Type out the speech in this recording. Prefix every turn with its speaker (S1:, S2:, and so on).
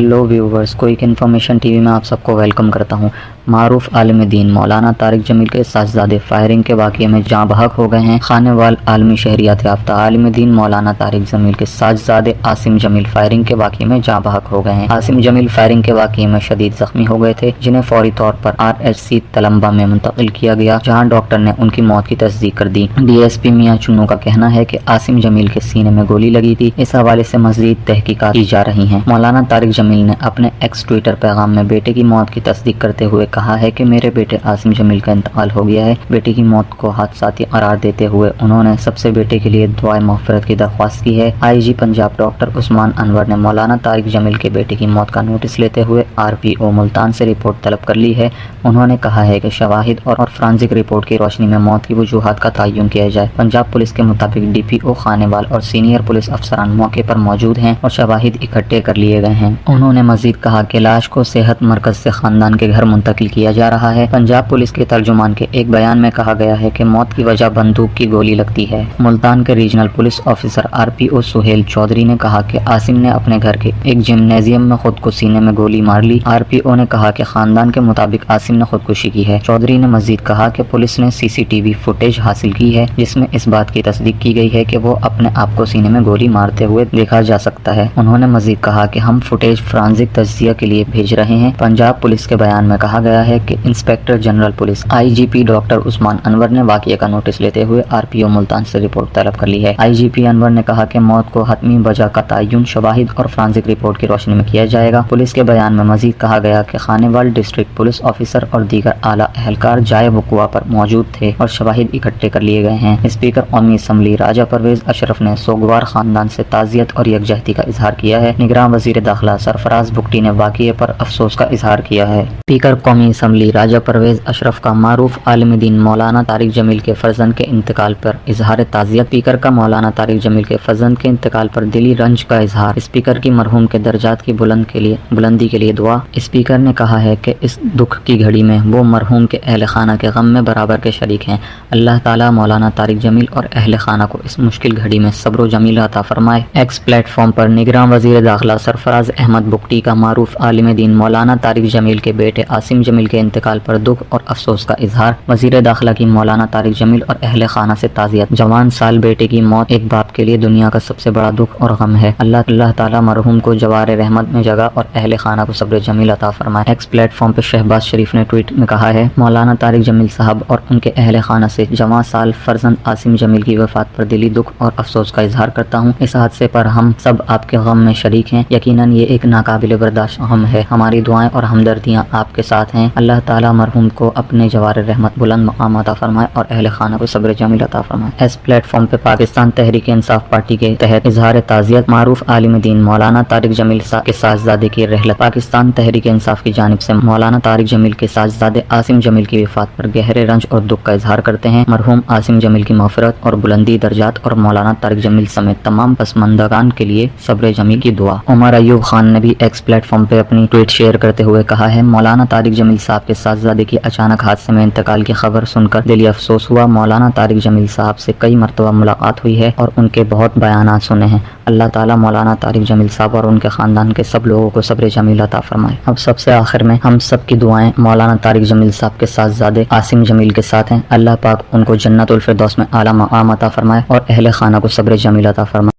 S1: Hello viewers, quick information TV में आप सबको वेलकम करता हूं। मारूफ आलिम दीन मौलाना तारिक जमील के साहबजादे फायरिंग के वाक़े में जाँ बहक हो गए हैं। खानेवाल आलमी शहरियात याफ्ता आलिम दीन मौलाना तारिक जमील के साहबजादे आसिम जमील फायरिंग के वाक़े में जाँ बहक हो गए हैं। आसिम जमील फायरिंग के वाक़े में शदीद जख्मी हो गए थे, जिन्हें फौरी तौर पर RHC तलम्बा में मुंतकिल किया गया, जहाँ डॉक्टर ने उनकी मौत की तस्दीक कर दी। DSP मियां चुन्नू का कहना है कि आसिम जमील के सीने में गोली लगी थी। इस हवाले से मज़ीद तहकीकात की जा रही हैं। मौलाना तारिक जमील ने अपने एक्स ट्विटर पैगाम में बेटे की मौत की तस्दीक करते हुए कहा है कि मेरे बेटे आसिम जमील का इंतकाल हो गया है। बेटे की मौत को हादसाती करार देते हुए उन्होंने सबसे बेटे के लिए दुआए मग़फ़िरत की दरख्वास्त की है। IG पंजाब डॉक्टर उस्मान अनवर ने मौलाना तारिक जमील के बेटे की मौत का नोटिस लेते हुए RPO मुल्तान से रिपोर्ट तलब कर ली है। उन्होंने कहा है कि शवाहिद और फॉरेंसिक रिपोर्ट की रोशनी में मौत की वजूहात का तयन किया जाए। पंजाब पुलिस के मुताबिक DPO खानेवाल और सीनियर पुलिस अफसरान मौके पर मौजूद हैं और शवाहिद इकट्ठे कर लिए गए हैं। उन्होंने मजीद कहा कि लाश को सेहत मरकज से खानदान के घर मुंतकिल किया जा रहा है। पंजाब पुलिस के तर्जुमान के एक बयान में कहा गया है कि मौत की वजह बंदूक की गोली लगती है। मुल्तान के regional police officer RPO Suhail Chaudhry ने कहा कि आसिम ने अपने घर के एक जिम्नेजियम में खुद को सीने में गोली मार ली। RPO ने कहा कि खानदान के मुताबिक आसिम ने खुदकुशी की है। चौधरी ने मजीद कहा कि पुलिस ने CCTV फुटेज हासिल की है, जिसमें इस बात की तस्दीक की गई है कि वो अपने आप को सीने में गोली मारते हुए देखा जा सकता है। उन्होंने मजीद कहा कि हम फुटेज फॉरेंसिक तज्जिया के लिए भेज रहे हैं। पंजाब पुलिस के बयान में कहा गया है कि inspector general police IGP doctor Usman Anwar ने वाक़िए का नोटिस लेते हुए RPO मुल्तान से रिपोर्ट तलब कर ली है। IGP अनवर ने कहा कि मौत को हतमी वजह का तयन शवाहिद और फॉरेंसिक रिपोर्ट की रोशनी में किया जाएगा। पुलिस के बयान में मजीद कहा गया कि खानेवाल डिस्ट्रिक्ट पुलिस ऑफिसर और दीगर आला एहलकार जाए वक़ुआ पर मौजूद थे और शवाहिद इकट्ठे कर लिए गए हैं। स्पीकर कौमी असम्बली राजा परवेज अशरफ ने सोगवार खानदान से ताज़ियत और यकजहती का इजहार किया है। निगरान वज़ीर दाखिला सरफराज बुगटी ने वाक़िए पर अफसोस का इजहार किया है। स्पीकर कौमी असम्बली राजा परवेज अशरफ का मारूफ आलिम दीन मौलाना तारिक जमील के फर्जंद के इंतकाल पर इजहार ताज़ियत। स्पीकर का मौलाना तारिक जमील के फर्जंद के इंतकाल पर दिली रंज का इजहार। स्पीकर की मरहूम के दर्जात की बुलंदी के लिए दुआ। स्पीकर ने कहा है कि इस दुख की घड़ी में वो मरहूम के अहल खाना के गम में बराबर के शरीक हैं। अल्लाह ताला मौलाना तारिक जमील और अहल खाना को इस मुश्किल घड़ी में सब्र जमील अता फरमाए। एक्स प्लेटफॉर्म पर निगरान वज़ीर दाखिला सरफराज अहमद बुगटी का मारूफ आलिम दीन मौलाना तारिक जमील के बेटे आसिम जमील के इंतकाल पर दुख और अफसोस का इजहार। वज़ीर दाखिला की मौलाना तारिक जमील और अहल खाना से ताज़ियत। जवान साल बेटे की मौत एक बाप के लिए दुनिया का सबसे बड़ा दुख और गम है। अल्लाह ताला मरहूम को जवार रहमत में जगह और अहल खाना को सब्र जमील अता फरमाए। एक्स प्लेटफॉर्म पर शहबाज शरीफ ने ट्वीट में कहा है, मौलाना तारिक जमील साहब और उनके अहल खाना से जवान साल फर्जंद आसिम जमील की वफात पर दिली दुख और अफसोस का इजहार करता हूँ। इस हादसे पर हम सब आपके गम में शरीक हैं। यकीनन ये एक नाकाबिल बर्दाश्त गम है। हमारी दुआएं और हमदर्दियाँ आपके साथ हैं। अल्लाह ताला मरहूम को अपने जवार रहमत बुलंद मकाम अता फरमाए और अहल खाना को सब्र जमील अता फरमाए। इस प्लेटफॉर्म पे पाकिस्तान तहरीक इंसाफ पार्टी के तहत इजहार ताज़ियत। मारूफ आलिम दीन मौलाना तारिक जमील के साहबजादे की रहलत। पाकिस्तान तहरीक इंसाफ की जानिब से मौलाना तारिक जमील के साहबजादे आसिम जमील की वफात पर गहरे रंज और दुख का इजहार करते हैं। मरहूम आसिम जमील की मग़फ़िरत और बुलंदी दर्जात और मौलाना तारिक जमील समेत तमाम पसमंदगान के लिए सब्र जमील की दुआ। उमर अयूब खान ने भी एक्स प्लेटफॉर्म पे अपनी ट्वीट शेयर करते हुए कहा है, मौलाना तारिक जमील साहब के साहबजादे की अचानक हादसे में इंतकाल की खबर सुनकर दिली अफसोस हुआ। मौलाना तारिक जमील साहब से कई मरतबा मुलाकात हुई है और उनके बहुत बयानात सुने हैं। अल्लाह ताला मौलाना तारिक जमील साहब और उनके खानदान के सब लोगों को सब्र जमील अता फरमाए। अब सबसे आखिर में हम सब की दुआएं मौलाना तारिक जमील साहब के साहबजादे आसिम जमील के साथ हैं। अल्लाह पाक उनको जन्नतुल फिरदौस में आला मकाम अता फरमाए और अहले खाना को सब्र जमील अता फरमाए।